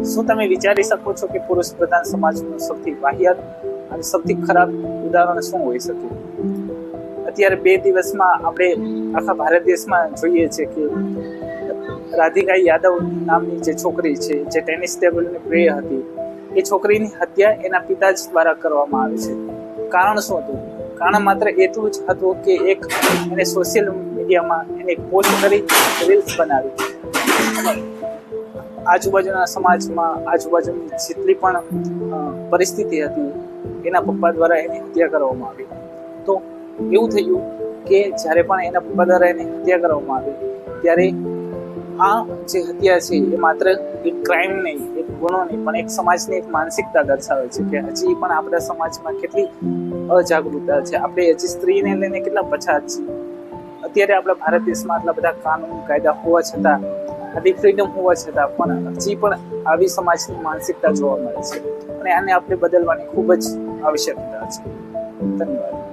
શું તમે વિચારી શકો છો કે પુરુષ પ્રધાન સમાજનું સૌથી વાહિયાત અને સૌથી ખરાબ ઉદાહરણ શું હોઈ શકે? અત્યારે 2 દિવસમાં આપણે આખા ભારત દેશમાં જોઈએ છે કે રાધિકા યાદવ નામની જે છોકરી છે, જે ટેનિસ ટેબલની પ્લેયર હતી, એ છોકરીની હત્યા એના પિતા જ દ્વારા કરવામાં આવી છે. કારણ શું હતું? કારણ માત્ર એટલું જ હતું કે એને સોશિયલ મીડિયામાં એને એક પોસ્ટ કરી રીલ્સ બનાવી અને આજુબાજુના સમાજમાં આજુબાજુની જેટલી પણ પરિસ્થિતિ હતી એના પપ્પા દ્વારા એની હત્યા કરવામાં આવી. તો એવું થયું કે જ્યારે પણ એના પપ્પા દ્વારા એની હત્યા કરવામાં આવી ત્યારે આ જે હત્યા છે એ માત્ર એક ક્રાઇમ નહીં, એક ગુનો નહીં, પણ એક સમાજની એક માનસિકતા દર્શાવે છે કે હજી પણ આપણા સમાજમાં કેટલી અજાગૃતતા છે. આપણે હજી સ્ત્રીને લઈને કેટલા પછાત છીએ. અત્યારે આપણા ભારત દેશમાં આટલા બધા કાનૂન કાયદા હોવા છતાં, આટલી ફ્રીડમ હોવા છતાં પણ હજી પણ આવી સમાજની માનસિકતા જોવા મળે છે અને આને આપણે બદલવાની ખૂબ જ આવશ્યકતા છે. ધન્યવાદ.